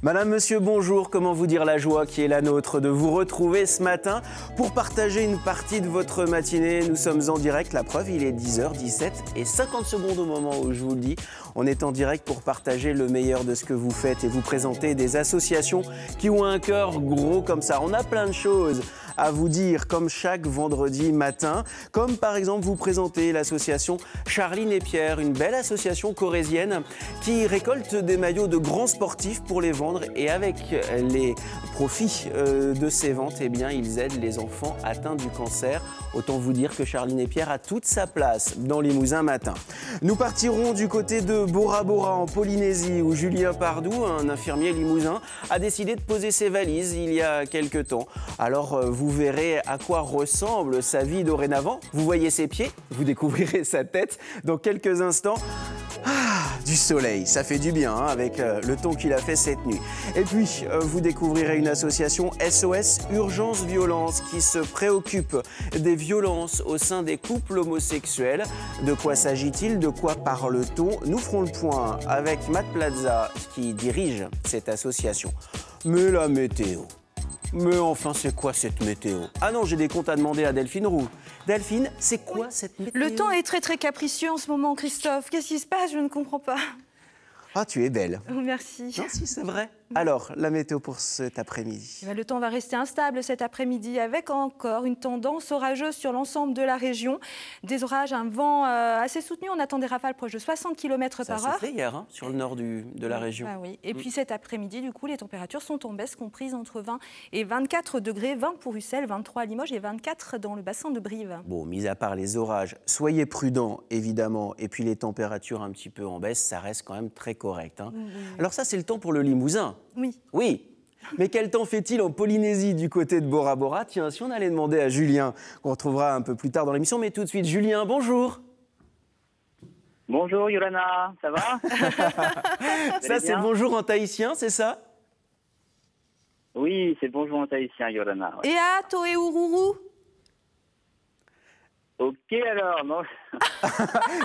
Madame, monsieur, bonjour. Comment vous dire la joie qui est la nôtre de vous retrouver ce matin pour partager une partie de votre matinée. Nous sommes en direct, la preuve, il est 10h17 et 50 secondes au moment où je vous le dis. On est en direct pour partager le meilleur de ce que vous faites et vous présenter des associations qui ont un cœur gros comme ça. On a plein de choses à vous dire, comme chaque vendredi matin, comme par exemple vous présenter l'association Charline et Pierre, une belle association corrézienne qui récolte des maillots de grands sportifs pour les vendre, et avec les profits de ces ventes, eh bien, ils aident les enfants atteints du cancer. Autant vous dire que Charline et Pierre a toute sa place dans Limousin matin. Nous partirons du côté de Bora Bora en Polynésie où Julien Pardou, un infirmier limousin, a décidé de poser ses valises il y a quelque temps. Alors vous verrez à quoi ressemble sa vie dorénavant. Vous voyez ses pieds, vous découvrirez sa tête dans quelques instants. Du soleil, ça fait du bien hein, avec le temps qu'il a fait cette nuit. Et puis, vous découvrirez une association SOS Urgence Violence qui se préoccupe des violences au sein des couples homosexuels. De quoi s'agit-il? De quoi parle-t-on? Nous ferons le point avec Matt Plaza qui dirige cette association. Mais la météo. Mais enfin, c'est quoi cette météo? Ah non, j'ai des comptes à demander à Delphine Roux. Delphine, c'est quoi cette météo? Le temps est très capricieux en ce moment, Christophe. Qu'est-ce qui se passe? Je ne comprends pas. Ah, tu es belle. Merci. Non, si, c'est vrai. Alors, la météo pour cet après-midi. Le temps va rester instable cet après-midi avec encore une tendance orageuse sur l'ensemble de la région. Des orages, un vent assez soutenu. On attend des rafales proches de 60 km par heure. Ça a soufflé hier hein, sur le nord de la région. Ah oui. Et puis cet après-midi, du coup, les températures sont en baisse, comprises entre 20 et 24 degrés. 20 pour Ussel, 23 à Limoges et 24 dans le bassin de Brive. Bon, mis à part les orages, soyez prudents, évidemment. Et puis les températures un petit peu en baisse, ça reste quand même très correct. Hein. Oui. Alors ça, c'est le temps pour le Limousin. Oui. Oui. Mais quel temps fait-il en Polynésie du côté de Bora Bora? Tiens, si on allait demander à Julien, qu'on retrouvera un peu plus tard dans l'émission, mais tout de suite, Julien, bonjour. Bonjour Yolana, ça va? Ça, c'est bonjour en tahitien, c'est ça? Oui, c'est bonjour en tahitien, Yolana. Ouais. Et à Toé Ururu? Ok alors, non.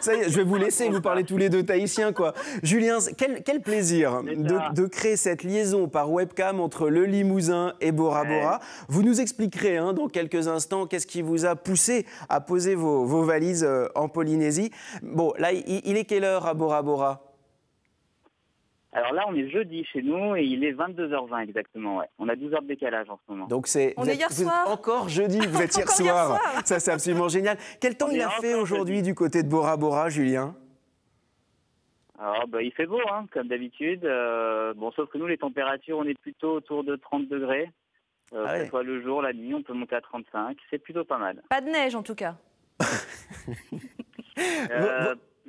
Ça y est, je vais vous laisser, vous parler tous les deux tahitien, quoi. Julien, quel plaisir de créer cette liaison par webcam entre le Limousin et Bora Bora. Vous nous expliquerez hein, dans quelques instants qu'est-ce qui vous a poussé à poser vos valises en Polynésie. Bon, là, il est quelle heure à Bora Bora? Alors là, on est jeudi chez nous et il est 22h20 exactement. Ouais. On a 12 heures de décalage en ce moment. Donc on est hier soir. Encore jeudi, vous êtes hier soir. Ça, c'est absolument génial. Quel temps il a fait aujourd'hui du côté de Bora Bora, Julien? Alors, il fait beau, hein, comme d'habitude. Bon, sauf que nous, les températures, on est plutôt autour de 30 degrés. Que ce soit le jour, la nuit, on peut monter à 35. C'est plutôt pas mal. Pas de neige en tout cas.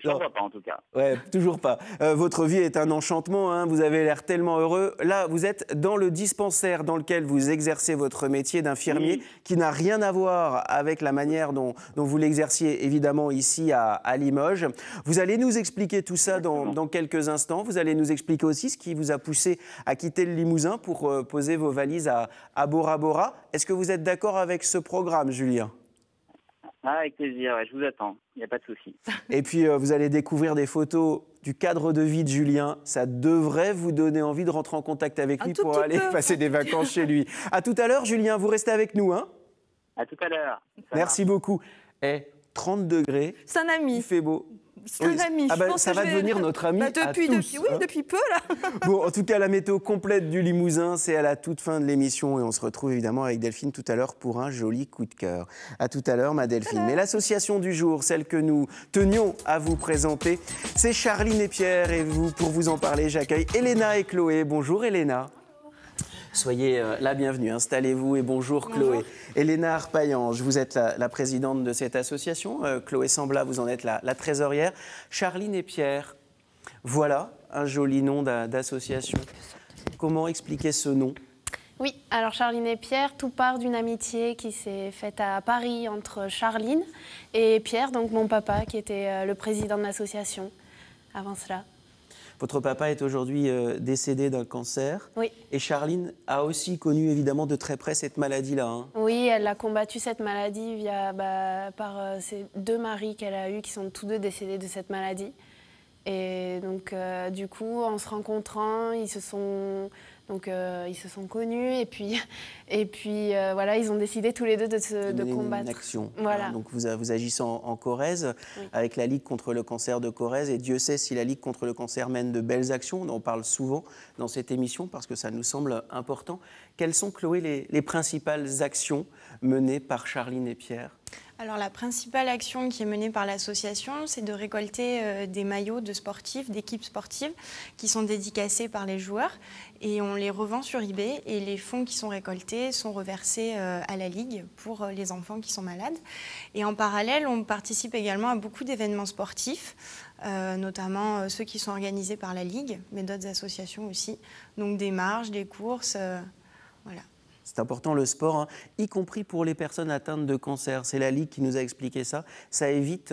Je n'en vois pas en tout cas. Ouais, toujours pas. Votre vie est un enchantement, hein, vous avez l'air tellement heureux. Là, vous êtes dans le dispensaire dans lequel vous exercez votre métier d'infirmier, qui n'a rien à voir avec la manière dont vous l'exerciez évidemment ici à Limoges. Vous allez nous expliquer tout ça dans quelques instants. Vous allez nous expliquer aussi ce qui vous a poussé à quitter le Limousin pour poser vos valises à Bora Bora. Est-ce que vous êtes d'accord avec ce programme, Julien ? Ah, avec plaisir, ouais, je vous attends, il n'y a pas de souci. Et puis, vous allez découvrir des photos du cadre de vie de Julien. Ça devrait vous donner envie de rentrer en contact avec lui pour aller passer des vacances chez lui. À tout à l'heure, Julien, vous restez avec nous. Hein? À tout à l'heure. Merci beaucoup. 30 degrés, c'est un ami. Il fait beau. C'est un ami. Ça va devenir notre ami depuis peu, là. Bon, en tout cas, la météo complète du Limousin, c'est à la toute fin de l'émission. Et on se retrouve évidemment avec Delphine tout à l'heure pour un joli coup de cœur. À tout à l'heure, ma Delphine. Mais l'association du jour, celle que nous tenions à vous présenter, c'est Charline et Pierre. Et pour vous en parler, j'accueille Elena et Chloé. Bonjour Elena. Soyez la bienvenue, installez-vous et bonjour Chloé. Elena Arpaillange, vous êtes la présidente de cette association. Chloé Sambla, vous en êtes la trésorière. Charline et Pierre, voilà un joli nom d'association. Comment expliquer ce nom? Oui, alors Charline et Pierre, tout part d'une amitié qui s'est faite à Paris entre Charline et Pierre, donc mon papa qui était le président de l'association avant cela. Votre papa est aujourd'hui décédé d'un cancer. Oui. Et Charline a aussi connu évidemment de très près cette maladie-là. Hein. Oui, elle a combattu cette maladie par ses deux maris qu'elle a eus, qui sont tous deux décédés de cette maladie. Et donc, du coup, en se rencontrant, ils se sont connus et puis voilà, ils ont décidé tous les deux de combattre. Une action. Voilà. Donc vous agissez en Corrèze, oui, avec la Ligue contre le cancer de Corrèze. Et Dieu sait si la Ligue contre le cancer mène de belles actions. On en parle souvent dans cette émission parce que ça nous semble important. Quelles sont, Chloé, les principales actions menées par Charline et Pierre ? Alors la principale action qui est menée par l'association, c'est de récolter des maillots de sportifs, d'équipes sportives qui sont dédicacés par les joueurs et on les revend sur eBay et les fonds qui sont récoltés sont reversés à la Ligue pour les enfants qui sont malades. Et en parallèle, on participe également à beaucoup d'événements sportifs, notamment ceux qui sont organisés par la Ligue, mais d'autres associations aussi, donc des marches, des courses, voilà. C'est important le sport, hein, y compris pour les personnes atteintes de cancer. C'est la Ligue qui nous a expliqué ça. Ça évite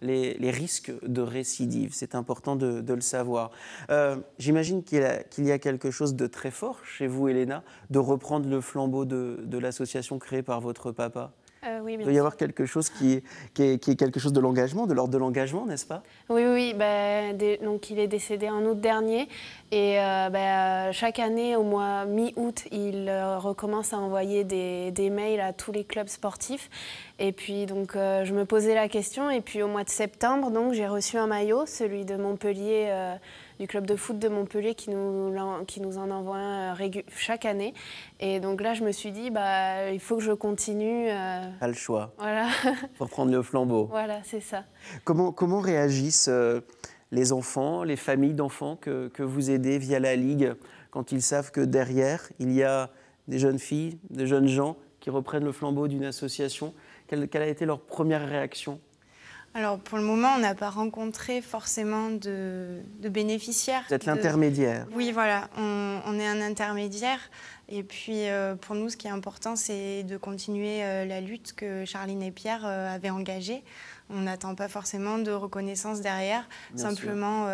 les risques de récidive. C'est important de le savoir. J'imagine qu'il y a quelque chose de très fort chez vous, Elena, de reprendre le flambeau de l'association créée par votre papa. Oui, il doit y avoir quelque chose qui est quelque chose de l'engagement, de l'ordre de l'engagement, n'est-ce pas ? Oui. Donc il est décédé en août dernier et chaque année, au mois mi-août, il recommence à envoyer des mails à tous les clubs sportifs. Et puis donc je me posais la question et puis au mois de septembre, donc j'ai reçu un maillot, celui de Montpellier, du club de foot de Montpellier qui nous en envoie un chaque année. Et donc là, je me suis dit, il faut que je continue. Pas le choix. Voilà. Pour prendre le flambeau. Voilà, c'est ça. Comment réagissent les enfants, les familles d'enfants que vous aidez via la Ligue quand ils savent que derrière, il y a des jeunes filles, des jeunes gens qui reprennent le flambeau d'une association ? Quelle a été leur première réaction ? Alors, pour le moment, on n'a pas rencontré forcément de bénéficiaires. Vous êtes l'intermédiaire. Oui, voilà, on est un intermédiaire. Et puis, pour nous, ce qui est important, c'est de continuer la lutte que Charline et Pierre avaient engagée. On n'attend pas forcément de reconnaissance derrière, bien simplement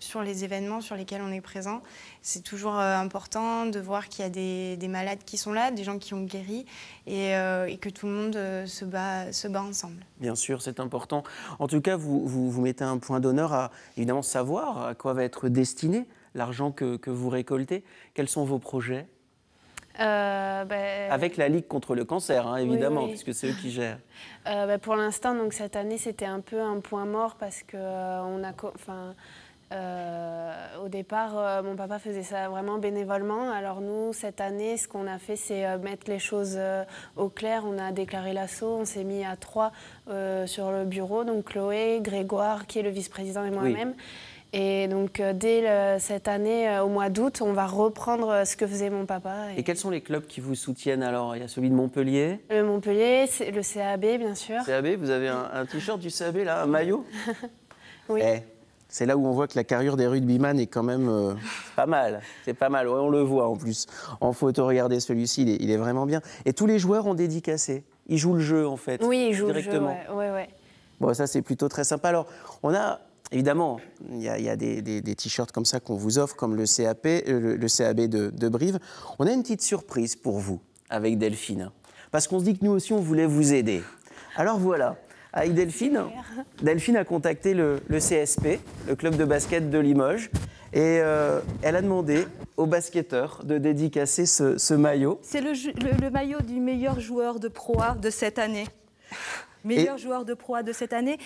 sur les événements sur lesquels on est présent. C'est toujours important de voir qu'il y a des malades qui sont là, des gens qui ont guéri et que tout le monde se bat ensemble. Bien sûr, c'est important. En tout cas, vous mettez un point d'honneur à évidemment savoir à quoi va être destiné l'argent que vous récoltez. Quels sont vos projets ? Avec la Ligue contre le cancer, hein, évidemment, oui. Puisque c'est eux qui gèrent. Pour l'instant, donc cette année, c'était un peu un point mort parce que au départ, mon papa faisait ça vraiment bénévolement. Alors nous, cette année, ce qu'on a fait, c'est mettre les choses au clair. On a déclaré l'assaut, on s'est mis à 3 sur le bureau, donc Chloé, Grégoire, qui est le vice-président, et moi-même. Oui. Et donc, dès cette année, au mois d'août, on va reprendre ce que faisait mon papa. Et quels sont les clubs qui vous soutiennent alors ? Il y a celui de Montpellier ? Le Montpellier, le CAB, bien sûr. CAB, vous avez un t-shirt du CAB, là, un maillot ? Oui. C'est là où on voit que la carrure des rugbyman est quand même pas mal. C'est pas mal, ouais, on le voit en plus. En photo, regardez celui-ci, il est vraiment bien. Et tous les joueurs ont dédicacé. Ils jouent le jeu, en fait. Oui, ils jouent directement. Le jeu, ouais. Bon, ça, c'est plutôt très sympa. Alors, on a... Évidemment, il y a des t-shirts comme ça qu'on vous offre, comme le CAB de Brive. On a une petite surprise pour vous, avec Delphine. Parce qu'on se dit que nous aussi, on voulait vous aider. Alors voilà, avec Delphine a contacté le CSP, le club de basket de Limoges, et elle a demandé aux basketteurs de dédicacer ce maillot. C'est le maillot du meilleur joueur de Pro A de cette année. Meilleur joueur de Pro A de cette année.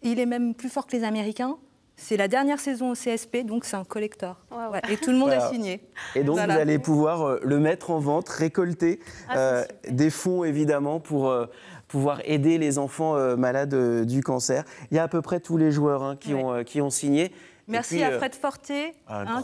Il est même plus fort que les Américains. C'est la dernière saison au CSP, donc c'est un collector. Wow. Ouais, et tout le monde a signé. Et donc vous allez pouvoir le mettre en vente, récolter des fonds évidemment pour pouvoir aider les enfants malades du cancer. Il y a à peu près tous les joueurs qui ont signé. Merci à Fred Forté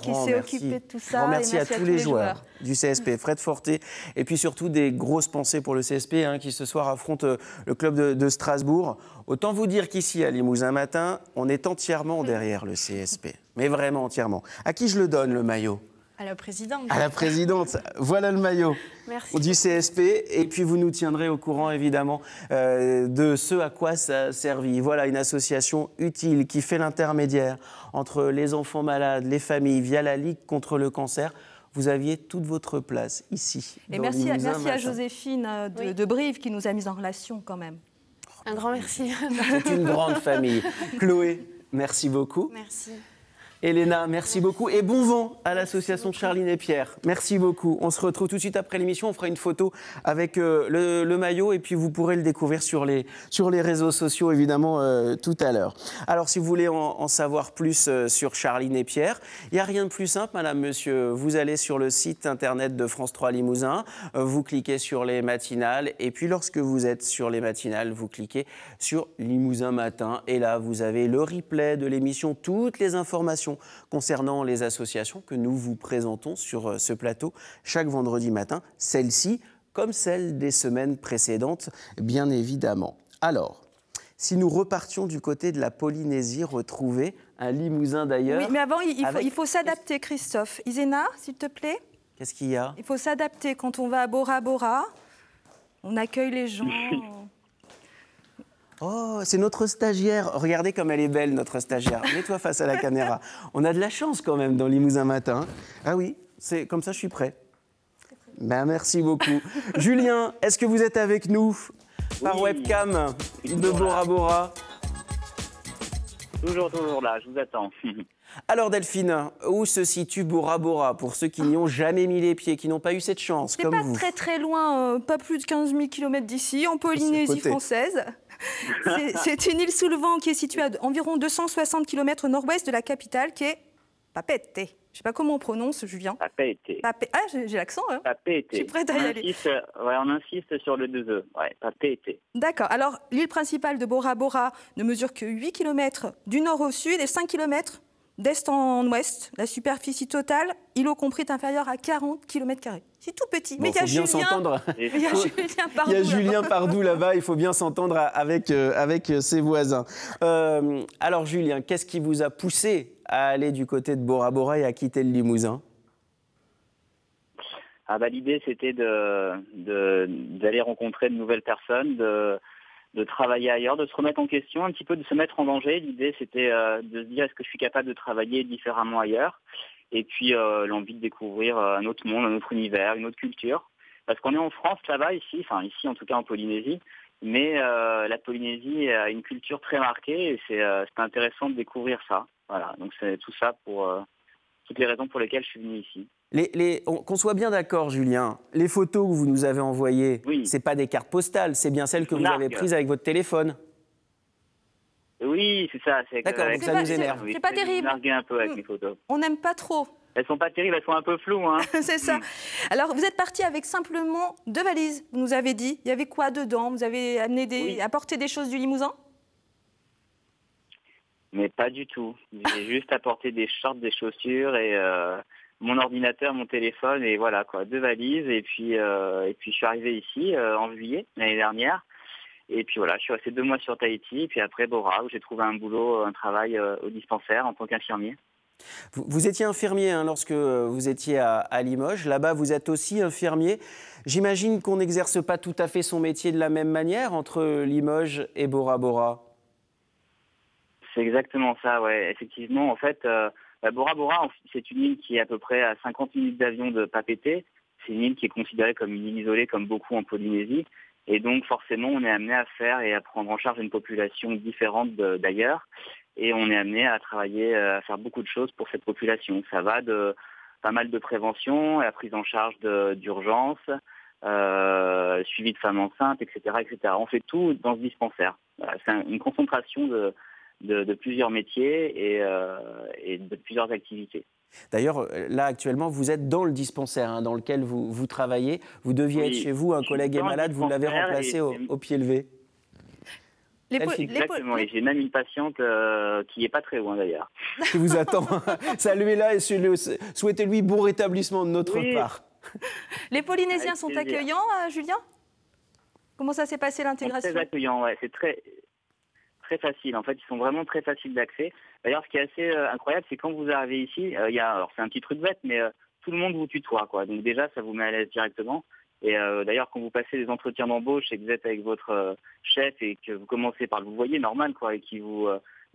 qui s'est occupé de tout ça. Grand merci à tous les joueurs du CSP, Fred Forté. Et puis surtout des grosses pensées pour le CSP qui ce soir affronte le club de Strasbourg. Autant vous dire qu'ici à Limousin Matin, on est entièrement derrière le CSP. Mais vraiment entièrement. À qui je le donne le maillot ? À la présidente. À la présidente. Voilà le maillot. Merci. Du CSP. Et puis vous nous tiendrez au courant évidemment de ce à quoi ça a servi. Voilà une association utile qui fait l'intermédiaire entre les enfants malades, les familles via la Ligue contre le cancer. Vous aviez toute votre place ici. Et merci à Joséphine de Brive qui nous a mis en relation quand même. Un grand merci. C'est une grande famille. Chloé, merci beaucoup. Merci. Elena, merci beaucoup et bon vent à l'association Charline et Pierre. Merci beaucoup. On se retrouve tout de suite après l'émission. On fera une photo avec le maillot et puis vous pourrez le découvrir sur les réseaux sociaux évidemment tout à l'heure. Alors si vous voulez en savoir plus sur Charline et Pierre, il n'y a rien de plus simple, madame, monsieur. Vous allez sur le site internet de France 3 Limousin, vous cliquez sur les matinales et puis lorsque vous êtes sur les matinales, vous cliquez sur Limousin Matin et là vous avez le replay de l'émission, toutes les informations concernant les associations que nous vous présentons sur ce plateau chaque vendredi matin, celle-ci comme celle des semaines précédentes, bien évidemment. Alors, si nous repartions du côté de la Polynésie, retrouver un Limousin d'ailleurs... Oui, mais avant, il faut s'adapter, Christophe. Iséna, s'il te plaît. Qu'est-ce qu'il y a? Il faut s'adapter quand on va à Bora Bora. On accueille les gens... Oh, c'est notre stagiaire. Regardez comme elle est belle, notre stagiaire. Mets-toi face à la caméra. On a de la chance quand même dans Limousin Matin. Ah oui, c'est comme ça, je suis prêt. Ben, merci beaucoup. Julien, est-ce que vous êtes avec nous par webcam de Bora Bora? Toujours là, je vous attends. Alors Delphine, où se situe Bora Bora pour ceux qui n'y ont jamais mis les pieds, qui n'ont pas eu cette chance, comme vous? C'est pas très loin, pas plus de 15 000 km d'ici, en Polynésie française. C'est une île sous le vent qui est située à environ 260 km au nord-ouest de la capitale, qui est Papeete. Je ne sais pas comment on prononce, Julien. Papeete. Ah, j'ai l'accent, hein. Papeete. Je suis prête à y aller. On insiste sur le 2 E. Ouais, Papeete. D'accord. Alors, l'île principale de Bora Bora ne mesure que 8 km du nord au sud et 5 km d'est en ouest. La superficie totale, îlot compris, est inférieure à 40 km². C'est tout petit. Bon, mais il y a bien s'entendre. Il y a Julien Pardoux. Il y a Julien Pardoux là-bas, il faut bien s'entendre avec ses voisins. Alors Julien, qu'est-ce qui vous a poussé à aller du côté de Bora Bora et à quitter le Limousin? L'idée, c'était d'aller rencontrer de nouvelles personnes, de travailler ailleurs, de se remettre en question, un petit peu de se mettre en danger. L'idée, c'était de se dire, est-ce que je suis capable de travailler différemment ailleurs? Et puis l'envie de découvrir un autre monde, un autre univers, une autre culture. Parce qu'on est en France, là-bas, ici en tout cas en Polynésie, mais la Polynésie a une culture très marquée et c'est intéressant de découvrir ça. Voilà, donc c'est tout ça pour toutes les raisons pour lesquelles je suis venu ici. Qu'on soit bien d'accord, Julien, les photos que vous nous avez envoyées, c'est pas des cartes postales, c'est bien celles que vous avez prises avec votre téléphone. Oui, c'est ça. D'accord, donc ça nous énerve. C'est pas terrible. Un peu avec mes photos. On n'aime pas trop. Elles sont pas terribles, elles sont un peu floues. Hein. C'est ça. Alors, vous êtes parti avec simplement 2 valises, vous nous avez dit. Il y avait quoi dedans? Vous avez apporté des choses du Limousin? Mais pas du tout. J'ai juste apporté des shorts, des chaussures et mon ordinateur, mon téléphone et voilà quoi, 2 valises. Et puis je suis arrivé ici en juillet l'année dernière. Et puis voilà, je suis resté 2 mois sur Tahiti. Et puis après Bora, où j'ai trouvé un boulot, un travail au dispensaire en tant qu'infirmier. Vous étiez infirmier lorsque vous étiez à Limoges. Là-bas, vous êtes aussi infirmier. J'imagine qu'on n'exerce pas tout à fait son métier de la même manière entre Limoges et Bora Bora. C'est exactement ça, ouais. Effectivement, en fait, Bora Bora, c'est une île qui est à peu près à 50 minutes d'avion de Papeete. C'est une île qui est considérée comme une île isolée, comme beaucoup en Polynésie. Et donc, forcément, on est amené à faire et à prendre en charge une population différente d'ailleurs. Et on est amené à travailler, à faire beaucoup de choses pour cette population. Ça va de pas mal de prévention, la prise en charge d'urgence, suivi de femmes enceintes, etc., etc. On fait tout dans ce dispensaire. Voilà, c'est une concentration de plusieurs métiers et de plusieurs activités. D'ailleurs, là, actuellement, vous êtes dans le dispensaire dans lequel vous travaillez. Vous deviez être chez vous, un collègue est malade, vous l'avez remplacé au pied levé. Exactement, et j'ai même une patiente qui n'est pas très loin d'ailleurs. Qui vous attend. Saluez-la et souhaitez-lui bon rétablissement de notre part. Les Polynésiens sont accueillants, Julien? Comment ça s'est passé l'intégration? Très accueillants, ouais. C'est très facile. En fait, ils sont vraiment très faciles d'accès. D'ailleurs, ce qui est assez incroyable, c'est quand vous arrivez ici, alors c'est un petit truc bête, mais tout le monde vous tutoie, quoi. Donc déjà, ça vous met à l'aise directement. Et d'ailleurs, quand vous passez des entretiens d'embauche et que vous êtes avec votre chef et que vous commencez par le vous voyez normal, quoi, et qui vous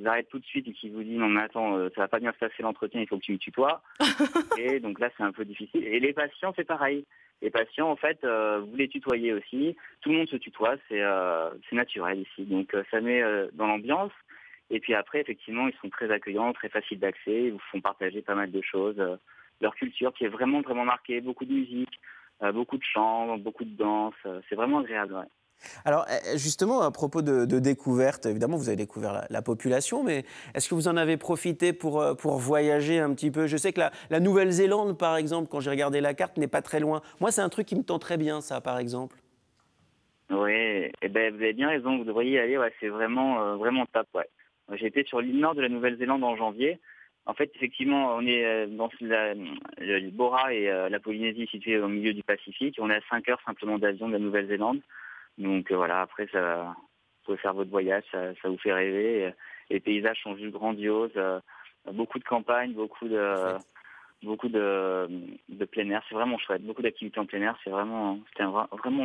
arrête tout de suite et qui vous dit non mais attends, ça va pas bien se passer l'entretien, il faut que tu me tutoies. Et donc là, c'est un peu difficile. Et les patients, c'est pareil. Les patients, en fait, vous les tutoyez aussi. Tout le monde se tutoie, c'est naturel ici. Donc ça met dans l'ambiance. Et puis après, effectivement, ils sont très accueillants, très faciles d'accès, ils vous font partager pas mal de choses. Leur culture qui est vraiment, vraiment marquée, beaucoup de musique, beaucoup de chants, beaucoup de danse. C'est vraiment agréable, ouais. Alors justement, à propos de découverte, évidemment vous avez découvert la population, mais est-ce que vous en avez profité pour voyager un petit peu? Je sais que la Nouvelle-Zélande, par exemple, quand j'ai regardé la carte, n'est pas très loin. Moi, c'est un truc qui me tend très bien, ça, par exemple. Oui, eh ben, vous avez bien raison, vous devriez y aller, ouais, c'est vraiment, vraiment top. Ouais. J'ai été sur l'île nord de la Nouvelle-Zélande en janvier. En fait, effectivement, on est dans le Bora et la Polynésie située au milieu du Pacifique. On est à 5 heures simplement d'avion de la Nouvelle-Zélande. Donc voilà, après, vous pouvez faire votre voyage, ça vous fait rêver. Les paysages sont juste grandioses, beaucoup de campagne, beaucoup de plein air. C'est vraiment chouette, beaucoup d'activités en plein air. C'était vraiment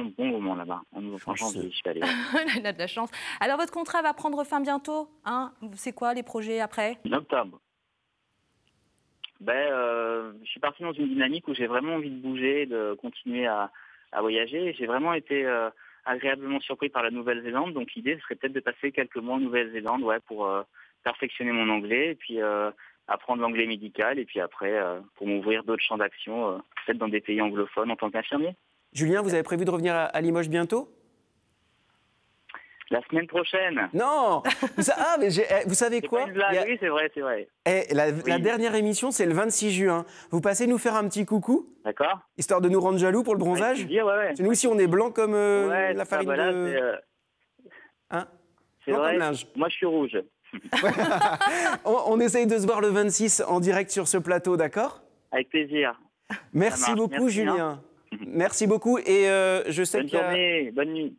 un bon moment là-bas. En janvier, je suis allé. Il a de la chance. Alors, votre contrat va prendre fin bientôt, hein? C'est quoi les projets après? En octobre. Je suis parti dans une dynamique où j'ai vraiment envie de bouger, de continuer à voyager. J'ai vraiment été agréablement surpris par la Nouvelle-Zélande. Donc l'idée serait peut-être de passer quelques mois en Nouvelle-Zélande, ouais, pour perfectionner mon anglais et puis apprendre l'anglais médical et puis après pour m'ouvrir d'autres champs d'action, peut-être dans des pays anglophones en tant qu'infirmier. Julien, vous avez prévu de revenir à Limoges bientôt? La semaine prochaine. Non. Vous savez quoi? Pas une blague. Oui, c'est vrai, c'est vrai. La dernière émission, c'est le 26 juin. Vous passez nous faire un petit coucou? D'accord. Histoire de nous rendre jaloux pour le bronzage? Ouais. Nous aussi, on est blanc comme la farine là, de... C'est blanc vrai. comme linge. Moi, je suis rouge. on essaye de se voir le 26 en direct sur ce plateau, d'accord? Avec plaisir. Merci beaucoup, Merci, Julien. Merci beaucoup. Et je sais bonne journée, bonne nuit.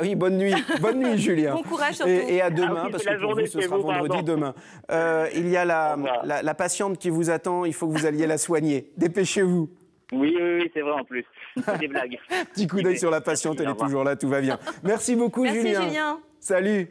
Oui, bonne nuit, Julien. Bon courage surtout. Et à demain, oui, parce la que pour journée, vous, ce sera vendredi pardon. demain. Il y a la patiente qui vous attend, il faut que vous alliez la soigner. Dépêchez-vous. Oui, c'est vrai en plus. C'est des blagues. Petit coup d'œil sur la patiente, elle est toujours là, tout va bien. Merci beaucoup, Merci, Julien. Julien. Salut.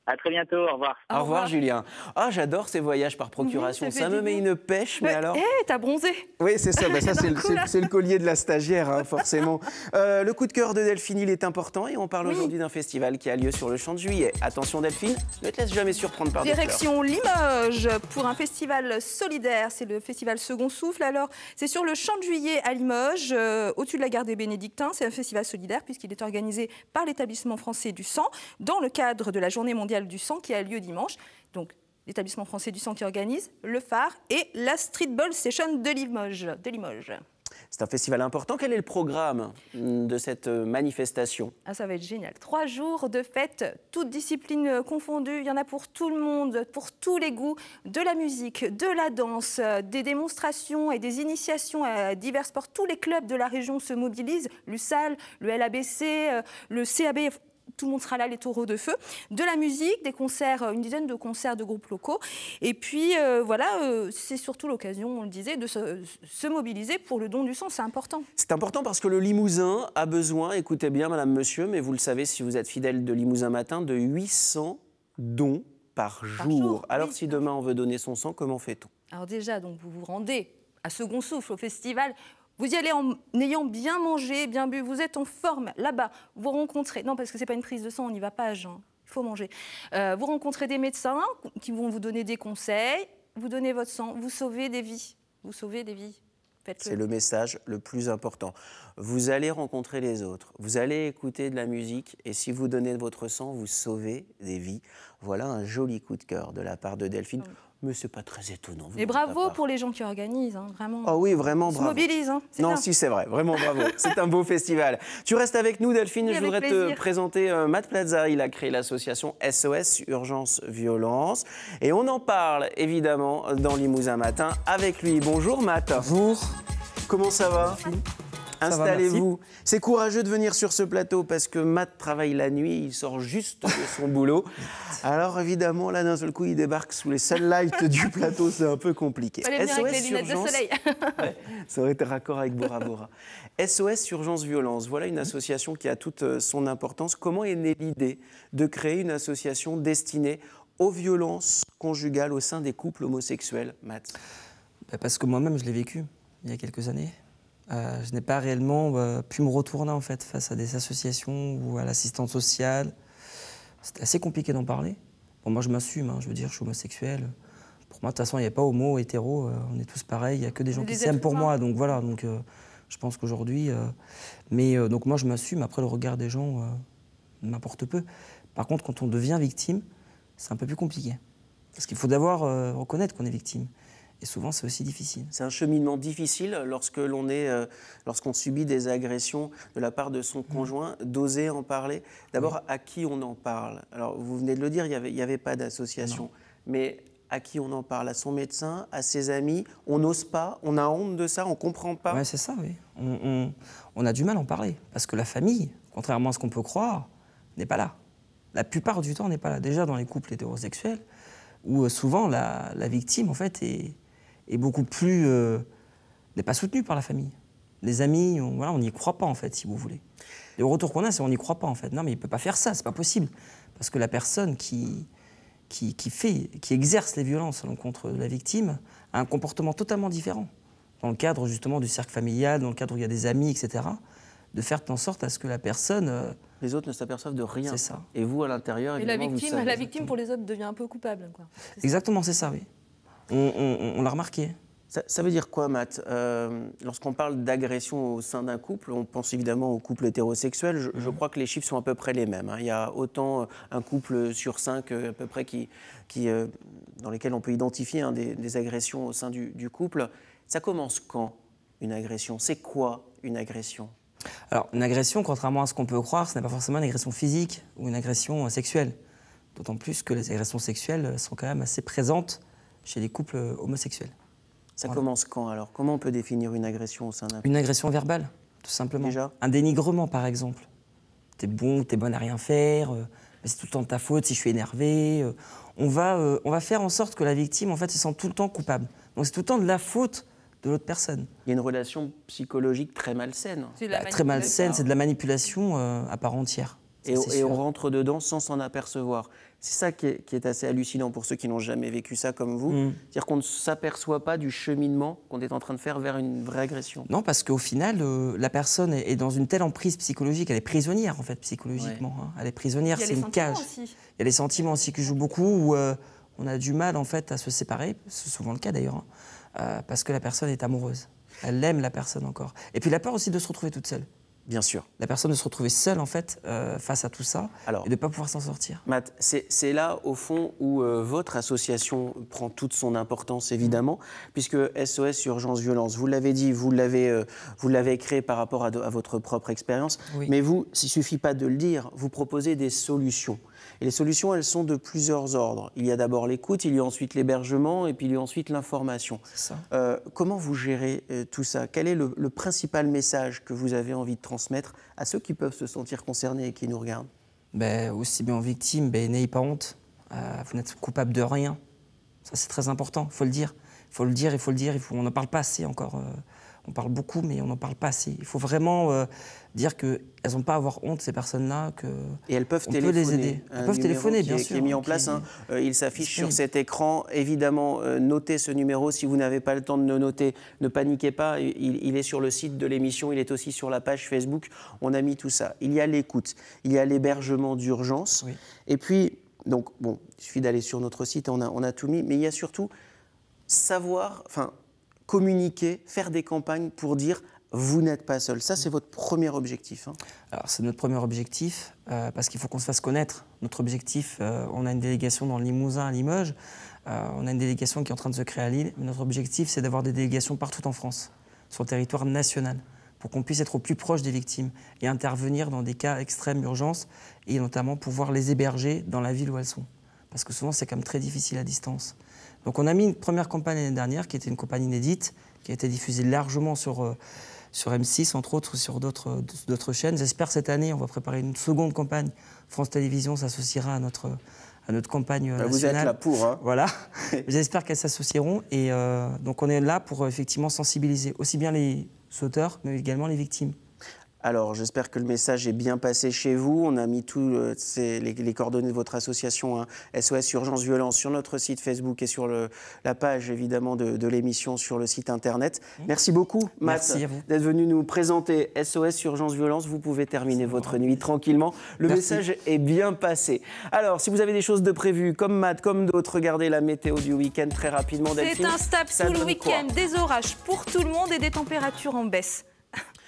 À très bientôt, au revoir. Au revoir, Julien. Ah, j'adore ces voyages par procuration. ça fait Ça me du met bien. une pêche, mais alors... T'as bronzé. Oui, c'est ça. Ça, D'un coup, là. c'est le collier de la stagiaire, hein, forcément. Le coup de cœur de Delphine, il est important. Et on parle aujourd'hui d'un festival qui a lieu sur le Champ de Juillet. Attention, Delphine, ne te laisse jamais surprendre par des fleurs. Direction Limoges pour un festival solidaire. C'est le festival Second Souffle. Alors, c'est sur le Champ de Juillet à Limoges, au-dessus de la gare des Bénédictins. C'est un festival solidaire puisqu'il est organisé par l'Établissement français du sang dans le cadre de la Journée mondiale du sang qui a lieu dimanche. Donc, l'Établissement français du sang qui organise, le phare et la Streetball Session de Limoges. C'est un festival important. Quel est le programme de cette manifestation? Ça va être génial. 3 jours de fête, toutes disciplines confondues. Il y en a pour tout le monde, pour tous les goûts. De la musique, de la danse, des démonstrations et des initiations à divers sports. Tous les clubs de la région se mobilisent. L'USAL, le LABC, le CAB... Tout le monde sera là, les taureaux de feu. De la musique, des concerts, une dizaine de concerts de groupes locaux. Et puis, c'est surtout l'occasion, on le disait, de se mobiliser pour le don du sang. C'est important. C'est important parce que le Limousin a besoin, écoutez bien, madame, monsieur, mais vous le savez si vous êtes fidèle de Limousin Matin, de 800 dons par jour. Alors, si demain on veut donner son sang, comment fait-on? Alors déjà, donc, vous vous rendez à Second Souffle, au festival. Vous y allez en ayant bien mangé, bien bu, vous êtes en forme. Là-bas, vous rencontrez... Non, parce que ce n'est pas une prise de sang, on n'y va pas à jeun. Il faut manger. Vous rencontrez des médecins qui vont vous donner des conseils. Vous donnez votre sang, vous sauvez des vies. Vous sauvez des vies. C'est le message le plus important. Vous allez rencontrer les autres, vous allez écouter de la musique et si vous donnez votre sang, vous sauvez des vies. Voilà un joli coup de cœur de la part de Delphine. Mais c'est pas très étonnant. Et bravo pour les gens qui organisent, hein, vraiment. Oh oui, vraiment bravo. Ils se mobilisent. Hein, non, si c'est vrai, vraiment bravo. C'est un beau festival. Tu restes avec nous, Delphine. Oui, je voudrais te présenter Matt Plaza. Il a créé l'association SOS Urgence Violence. Et on en parle évidemment dans Limousin Matin avec lui. Bonjour Matt. Bonjour. Comment ça va? Installez-vous. C'est courageux de venir sur ce plateau parce que Matt travaille la nuit, il sort juste de son boulot. Alors évidemment, là d'un seul coup, il débarque sous les sunlights du plateau, c'est un peu compliqué. Fallait venir avec les lunettes de soleil. Ouais, ça aurait été raccord avec Bora Bora. SOS Urgence Violence, voilà une association qui a toute son importance. Comment est née l'idée de créer une association destinée aux violences conjugales au sein des couples homosexuels, Matt? Parce que moi-même, je l'ai vécu il y a quelques années. Je n'ai pas réellement pu me retourner en fait, face à des associations ou à l'assistance sociale. C'était assez compliqué d'en parler. Bon, moi, je m'assume, hein, je veux dire, je suis homosexuel. Pour moi, de toute façon, il n'y a pas homo, hétéro, on est tous pareils, il n'y a que des gens qui s'aiment pour moi. Donc voilà, donc, je pense qu'aujourd'hui... donc moi, je m'assume, après le regard des gens m'importe peu. Par contre, quand on devient victime, c'est un peu plus compliqué. Parce qu'il faut d'abord reconnaître qu'on est victime. Et souvent, c'est aussi difficile. C'est un cheminement difficile lorsqu'on subit des agressions de la part de son conjoint, d'oser en parler. D'abord, à qui on en parle? Alors, vous venez de le dire, il n'y avait pas d'association. Mais à qui on en parle? À son médecin, à ses amis? On n'ose pas? On a honte de ça? On ne comprend pas? Oui, c'est ça, oui. On a du mal à en parler. Parce que la famille, contrairement à ce qu'on peut croire, n'est pas là. La plupart du temps, n'est pas là. Déjà, dans les couples hétérosexuels, où souvent, la victime, en fait, est beaucoup plus... n'est pas soutenue par la famille. Les amis, on n'y croit pas, en fait, si vous voulez. Le retour qu'on a, c'est on n'y croit pas, en fait. Non, mais il ne peut pas faire ça, c'est pas possible. Parce que la personne qui exerce les violences à l'encontre de la victime a un comportement totalement différent. Dans le cadre, justement, du cercle familial, dans le cadre où il y a des amis, etc., de faire en sorte à ce que la personne... Les autres ne s'aperçoivent de rien. C'est ça. Et vous, à l'intérieur, évidemment, vous savez. La victime, pour les autres, devient un peu coupable, quoi. Exactement, c'est ça, oui. On l'a remarqué. Ça veut dire quoi, Matt? Lorsqu'on parle d'agression au sein d'un couple, on pense évidemment au couple hétérosexuel. Je crois que les chiffres sont à peu près les mêmes, hein. Il y a autant un couple sur 5 à peu près dans lesquels on peut identifier des agressions au sein du couple. Ça commence quand, une agression? C'est quoi une agression? Alors, une agression, contrairement à ce qu'on peut croire, ce n'est pas forcément une agression physique ou une agression sexuelle. D'autant plus que les agressions sexuelles sont quand même assez présentes chez les couples homosexuels. Ça commence quand, alors? Comment on peut définir une agression au sein d'un couple? Une agression verbale, tout simplement. Déjà? Un dénigrement, par exemple. T'es bonne à rien faire, c'est tout le temps de ta faute si je suis énervé. On va faire en sorte que la victime, en fait, se sente tout le temps coupable. Donc c'est tout le temps de la faute de l'autre personne. Il y a une relation psychologique très malsaine. Très malsaine, c'est de la manipulation à part entière. Et on rentre dedans sans s'en apercevoir. C'est ça qui est assez hallucinant pour ceux qui n'ont jamais vécu ça comme vous. C'est-à-dire qu'on ne s'aperçoit pas du cheminement qu'on est en train de faire vers une vraie agression. Non, parce qu'au final, la personne est dans une telle emprise psychologique, elle est prisonnière en fait, psychologiquement. Ouais. Hein. Elle est prisonnière, c'est une cage. Il y a les sentiments aussi qui jouent beaucoup, où on a du mal en fait à se séparer, c'est souvent le cas d'ailleurs, hein, parce que la personne est amoureuse. Elle aime la personne encore. Et puis la peur aussi de se retrouver toute seule. Bien sûr. La personne de se retrouver seule, en fait, face à tout ça, et de ne pas pouvoir s'en sortir. Matt, c'est là, au fond, où votre association prend toute son importance, évidemment, puisque SOS Urgence Violence, vous l'avez dit, vous l'avez créé par rapport à votre propre expérience, mais vous, il ne suffit pas de le dire, vous proposez des solutions. Et les solutions, elles sont de plusieurs ordres. Il y a d'abord l'écoute, il y a ensuite l'hébergement, et puis il y a ensuite l'information. C'est ça. Comment vous gérez tout ça? Quel est le principal message que vous avez envie de transmettre à ceux qui peuvent se sentir concernés et qui nous regardent? Aussi bien en victime, n'ayez pas honte. Vous n'êtes coupable de rien. Ça, c'est très important, il faut le dire. Il faut le dire, il faut le dire. On n'en parle pas assez encore. On parle beaucoup, mais on n'en parle pas assez. Il faut vraiment dire qu'elles n'ont pas à avoir honte, ces personnes-là, et elles peuvent téléphoner. Peut les aider. Elles peuvent téléphoner, bien sûr. Qui est mis en place. Il s'affiche sur cet écran. Évidemment, notez ce numéro. Si vous n'avez pas le temps de le noter, ne paniquez pas. Il est sur le site de l'émission. Il est aussi sur la page Facebook. On a mis tout ça. Il y a l'écoute. Il y a l'hébergement d'urgence. Oui. Et puis, donc, bon, il suffit d'aller sur notre site. On a tout mis. Mais il y a surtout savoir... communiquer, faire des campagnes pour dire « vous n'êtes pas seul ». Ça, c'est votre premier objectif. Hein. Alors, c'est notre premier objectif, parce qu'il faut qu'on se fasse connaître. Notre objectif, on a une délégation dans le Limousin, à Limoges. On a une délégation qui est en train de se créer à Lille. Mais notre objectif, c'est d'avoir des délégations partout en France, sur le territoire national, pour qu'on puisse être au plus proche des victimes et intervenir dans des cas extrême urgence, et notamment pouvoir les héberger dans la ville où elles sont. Parce que souvent, c'est quand même très difficile à distance. Donc on a mis une première campagne l'année dernière, qui était une campagne inédite, qui a été diffusée largement sur M6, entre autres, sur d'autres chaînes. J'espère cette année, on va préparer une seconde campagne. France Télévisions s'associera à notre campagne nationale. Vous êtes là pour, hein. Voilà. J'espère qu'elles s'associeront. Et donc on est là pour effectivement sensibiliser aussi bien les auteurs, mais également les victimes. Alors, j'espère que le message est bien passé chez vous. On a mis tous les coordonnées de votre association SOS Urgence Violence sur notre site Facebook et sur la page, évidemment, de l'émission sur le site Internet. Merci beaucoup, Matt, d'être venu nous présenter SOS Urgence Violence. Vous pouvez terminer votre nuit tranquillement. Le message est bien passé. Alors, si vous avez des choses de prévues, comme Matt, comme d'autres, regardez la météo du week-end très rapidement. C'est instable tout le week-end, des orages pour tout le monde et des températures en baisse.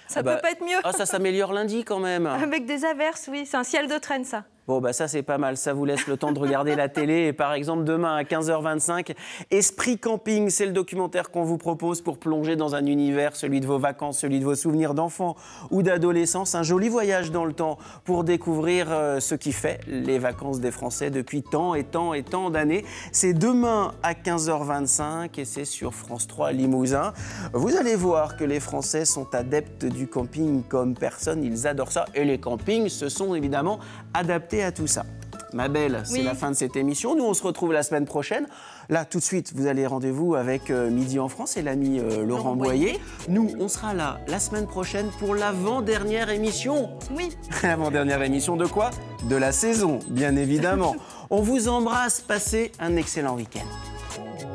Ça peut pas être mieux. Ah, ça s'améliore lundi quand même. Avec des averses, oui, c'est un ciel de traîne, ça. Bon, bah ça, c'est pas mal. Ça vous laisse le temps de regarder la télé. Et par exemple, demain à 15h25, Esprit Camping, c'est le documentaire qu'on vous propose pour plonger dans un univers, celui de vos vacances, celui de vos souvenirs d'enfants ou d'adolescence. Un joli voyage dans le temps pour découvrir ce qui fait les vacances des Français depuis tant et tant et tant d'années. C'est demain à 15h25 et c'est sur France 3 Limousin. Vous allez voir que les Français sont adeptes du camping comme personne. Ils adorent ça. Et les campings se sont évidemment adaptés à tout ça. Ma belle, c'est la fin de cette émission. Nous, on se retrouve la semaine prochaine. Là, tout de suite, vous allez rendez-vous avec Midi en France et l'ami Laurent Boyer. Nous, on sera là la semaine prochaine pour l'avant-dernière émission. Oui. L'avant-dernière émission de quoi? De la saison, bien évidemment. On vous embrasse. Passez un excellent week-end.